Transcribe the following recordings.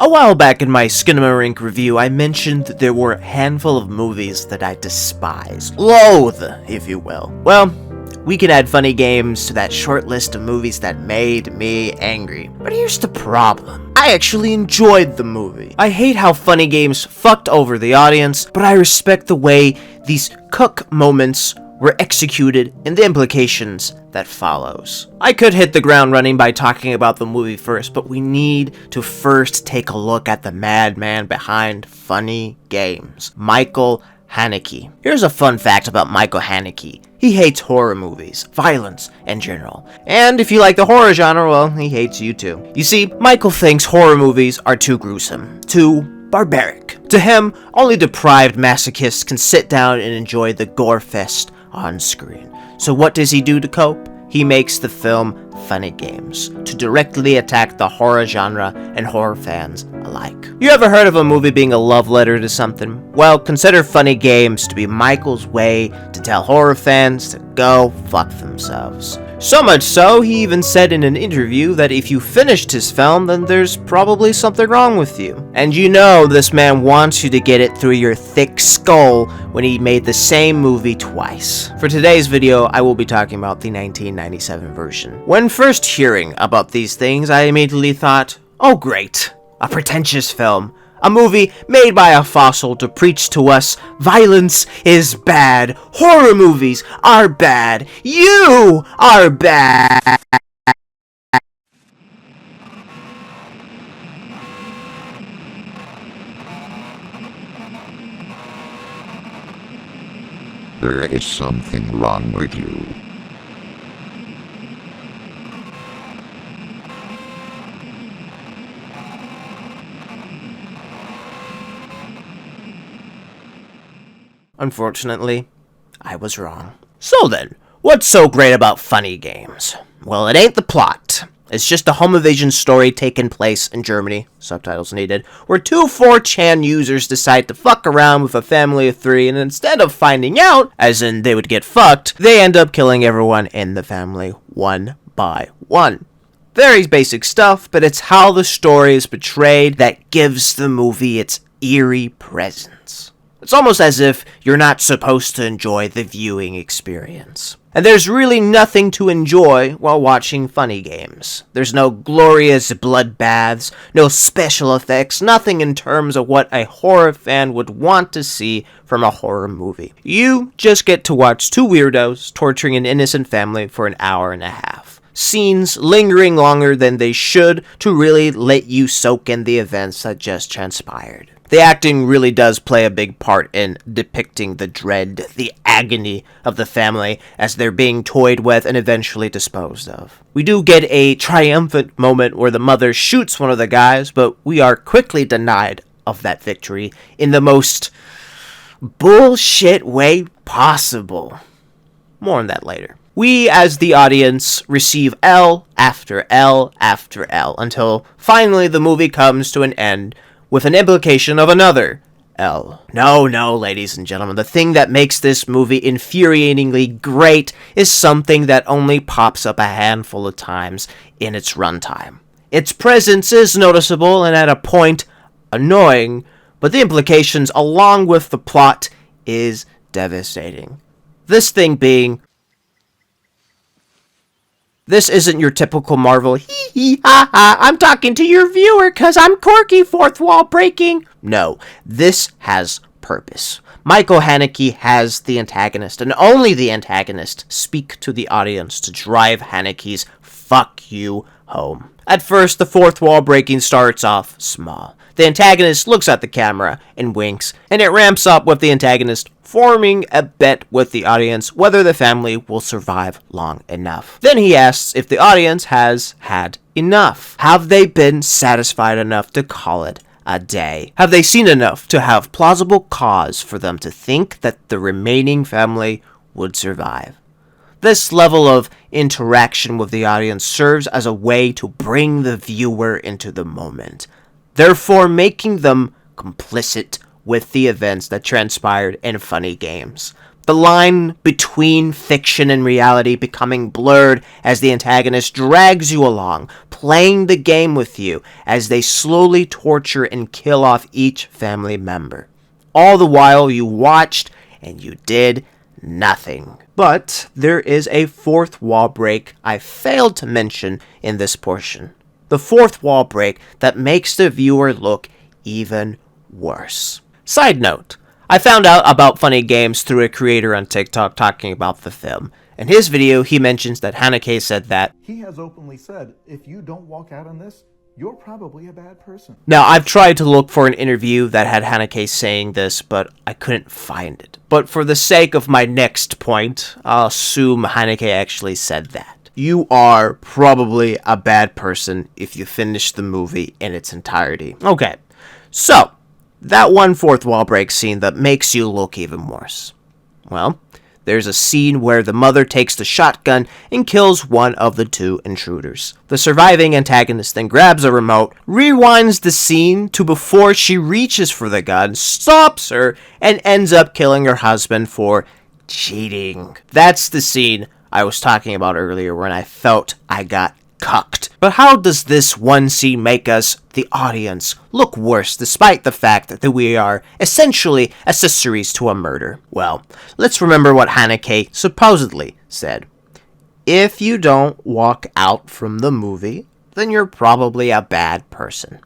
A while back in my Skinamarink review, I mentioned that there were a handful of movies that I despise. Loathe, if you will. Well, we can add funny games to that short list of movies that made me angry. But here's the problem. I actually enjoyed the movie. I hate how funny games fucked over the audience, but I respect the way these cook moments were executed and the implications that follows. I could hit the ground running by talking about the movie first, but we need to first take a look at the madman behind funny games, Michael Haneke. Here's a fun fact about Michael Haneke. He hates horror movies, violence in general. And if you like the horror genre, well, he hates you too. You see, Michael thinks horror movies are too gruesome, too barbaric. To him, only deprived masochists can sit down and enjoy the gore fest on screen. So what does he do to cope? He makes the film Funny Games to directly attack the horror genre and horror fans alike. You ever heard of a movie being a love letter to something? Well, consider Funny Games to be Michael's way to tell horror fans to go fuck themselves. So much so, he even said in an interview that if you finished his film, then there's probably something wrong with you. And you know this man wants you to get it through your thick skull when he made the same movie twice. For today's video, I will be talking about the 1997 version. When first hearing about these things, I immediately thought, oh great, a pretentious film. A movie made by a fossil to preach to us, violence is bad, horror movies are bad, you are bad. There is something wrong with you. Unfortunately, I was wrong. So then, what's so great about Funny Games? Well, it ain't the plot. It's just a home invasion story taking place in Germany, subtitles needed, where two 4chan users decide to fuck around with a family of 3, and instead of finding out, as in they would get fucked, they end up killing everyone in the family one by one. Very basic stuff, but it's how the story is portrayed that gives the movie its eerie presence. It's almost as if you're not supposed to enjoy the viewing experience. And there's really nothing to enjoy while watching Funny Games. There's no glorious bloodbaths, no special effects, nothing in terms of what a horror fan would want to see from a horror movie. You just get to watch two weirdos torturing an innocent family for an hour and a half. Scenes lingering longer than they should to really let you soak in the events that just transpired. The acting really does play a big part in depicting the dread, the agony of the family as they're being toyed with and eventually disposed of. We do get a triumphant moment where the mother shoots one of the guys, but we are quickly denied of that victory in the most bullshit way possible. More on that later. We, as the audience, receive L after L after L until finally the movie comes to an end with an implication of another L. No, ladies and gentlemen, the thing that makes this movie infuriatingly great is something that only pops up a handful of times in its runtime. Its presence is noticeable and at a point annoying, but the implications along with the plot is devastating. This thing being, this isn't your typical Marvel, hee hee ha ha, I'm talking to your viewer cause I'm quirky, fourth wall breaking. No, this has purpose. Michael Haneke has the antagonist, and only the antagonist, speak to the audience to drive Haneke's fuck you home. At first, the fourth wall breaking starts off small. The antagonist looks at the camera and winks, and it ramps up with the antagonist forming a bet with the audience whether the family will survive long enough. Then he asks if the audience has had enough. Have they been satisfied enough to call it a day? Have they seen enough to have plausible cause for them to think that the remaining family would survive? This level of interaction with the audience serves as a way to bring the viewer into the moment, therefore making them complicit with the events that transpired in Funny Games. The line between fiction and reality becoming blurred as the antagonist drags you along, playing the game with you as they slowly torture and kill off each family member. All the while you watched and you did nothing. But there is a fourth wall break I failed to mention in this portion. The fourth wall break that makes the viewer look even worse. Side note, I found out about funny games through a creator on TikTok talking about the film. In his video, he mentions that Haneke said that he has openly said, if you don't walk out on this, you're probably a bad person. Now, I've tried to look for an interview that had Haneke saying this, but I couldn't find it. But for the sake of my next point, I'll assume Haneke actually said that. You are probably a bad person if you finish the movie in its entirety. Okay, so that one fourth wall break scene that makes you look even worse. Well, there's a scene where the mother takes the shotgun and kills one of the two intruders. The surviving antagonist then grabs a remote, rewinds the scene to before she reaches for the gun, stops her, and ends up killing her husband for cheating. That's the scene I was talking about earlier when I felt I got cucked. But how does this one scene make us, the audience, look worse despite the fact that we are essentially accessories to a murder? Well, let's remember what Haneke supposedly said. If you don't walk out from the movie, then you're probably a bad person.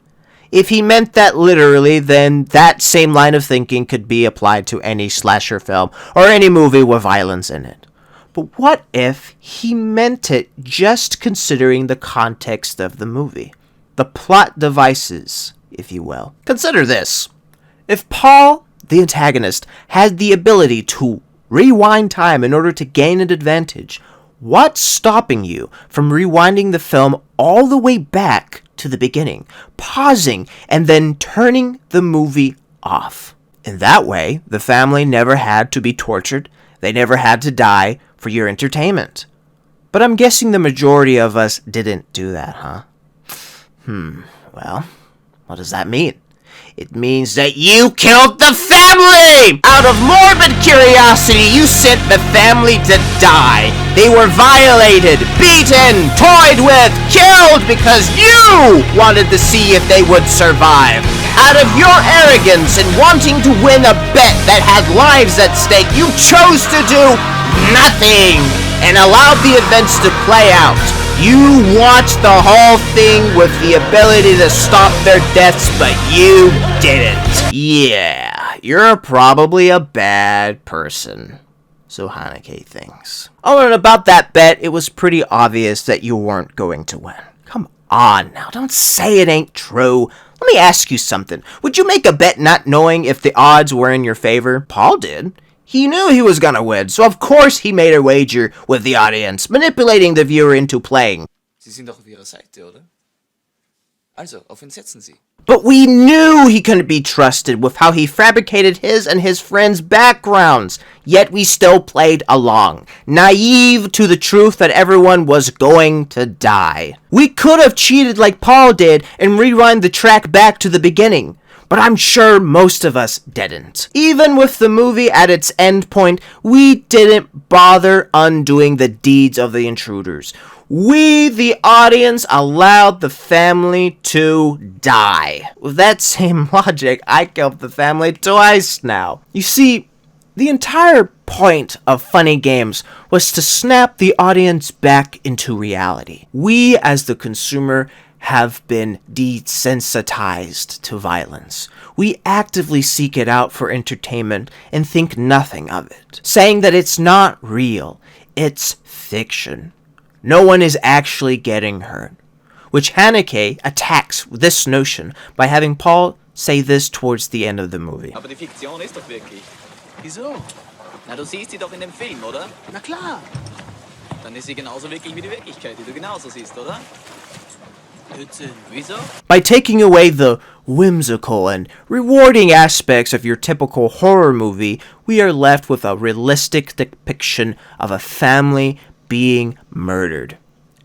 If he meant that literally, then that same line of thinking could be applied to any slasher film or any movie with violence in it. But what if he meant it just considering the context of the movie? The plot devices, if you will. Consider this. If Paul, the antagonist, had the ability to rewind time in order to gain an advantage, what's stopping you from rewinding the film all the way back to the beginning, pausing, and then turning the movie off? In that way, the family never had to be tortured, they never had to die for your entertainment. But I'm guessing the majority of us didn't do that, huh? Well, what does that mean? It means that you killed the family! Out of morbid curiosity, you sent the family to die. They were violated, beaten, toyed with, killed because you wanted to see if they would survive. Out of your arrogance and wanting to win a bet that had lives at stake, you chose to do nothing and allowed the events to play out. You watched the whole thing with the ability to stop their deaths, but you didn't. Yeah, you're probably a bad person. So Haneke thinks. Oh, and about that bet, it was pretty obvious that you weren't going to win. Come on now, don't say it ain't true. Let me ask you something. Would you make a bet not knowing if the odds were in your favor? Paul did. He knew he was gonna win, so of course he made a wager with the audience, manipulating the viewer into playing. Sie sind doch auf Ihrer Seite, oder? Also, auf wen setzen Sie? But we knew he couldn't be trusted with how he fabricated his and his friends' backgrounds, yet we still played along, naive to the truth that everyone was going to die. We could have cheated like Paul did and rewind the track back to the beginning. But I'm sure most of us didn't. Even with the movie at its end point, we didn't bother undoing the deeds of the intruders. We, the audience, allowed the family to die. With that same logic, I killed the family twice now. You see, the entire point of funny games was to snap the audience back into reality. We, as the consumer, have been desensitized to violence. We actively seek it out for entertainment and think nothing of it, saying that it's not real, it's fiction. No one is actually getting hurt, which Haneke attacks this notion by having Paul say this towards the end of the movie. Aber die Fiktion ist doch wirklich. Wieso? Na, du siehst sie doch in dem Film, oder? Na klar. Dann ist sie genauso wirklich wie die Wirklichkeit, die du genauso siehst, oder? Wieso? By taking away the whimsical and rewarding aspects of your typical horror movie, we are left with a realistic depiction of a family being murdered.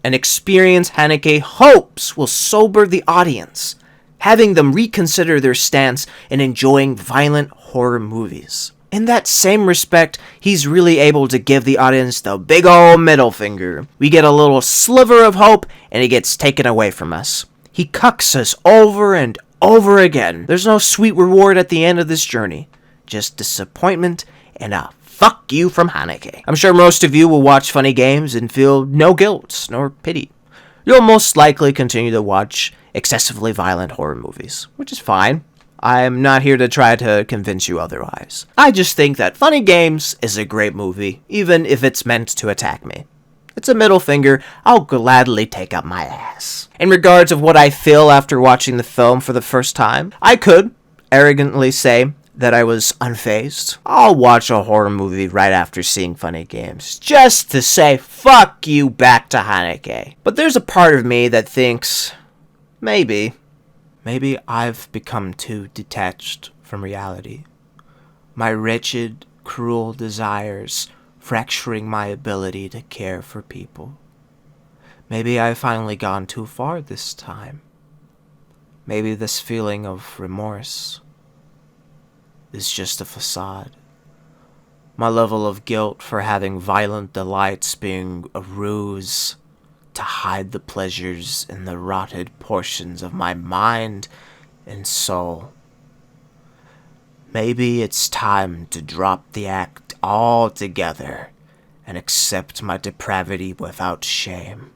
An experience Haneke hopes will sober the audience, having them reconsider their stance in enjoying violent horror movies. In that same respect, he's really able to give the audience the big old middle finger. We get a little sliver of hope, and it gets taken away from us. He cucks us over and over again. There's no sweet reward at the end of this journey. Just disappointment and a fuck you from Haneke. I'm sure most of you will watch funny games and feel no guilt nor pity. You'll most likely continue to watch excessively violent horror movies, which is fine. I am not here to try to convince you otherwise. I just think that Funny Games is a great movie, even if it's meant to attack me. It's a middle finger I'll gladly take up my ass. In regards of what I feel after watching the film for the first time, I could arrogantly say that I was unfazed. I'll watch a horror movie right after seeing Funny Games, just to say fuck you back to Haneke. But there's a part of me that thinks, maybe I've become too detached from reality. My wretched, cruel desires fracturing my ability to care for people. Maybe I've finally gone too far this time. Maybe this feeling of remorse is just a facade. My level of guilt for having violent delights being a ruse to hide the pleasures in the rotted portions of my mind and soul. Maybe it's time to drop the act altogether and accept my depravity without shame.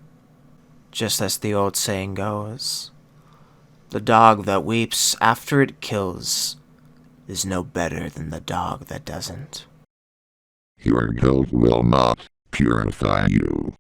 Just as the old saying goes, the dog that weeps after it kills is no better than the dog that doesn't. Your guilt will not purify you.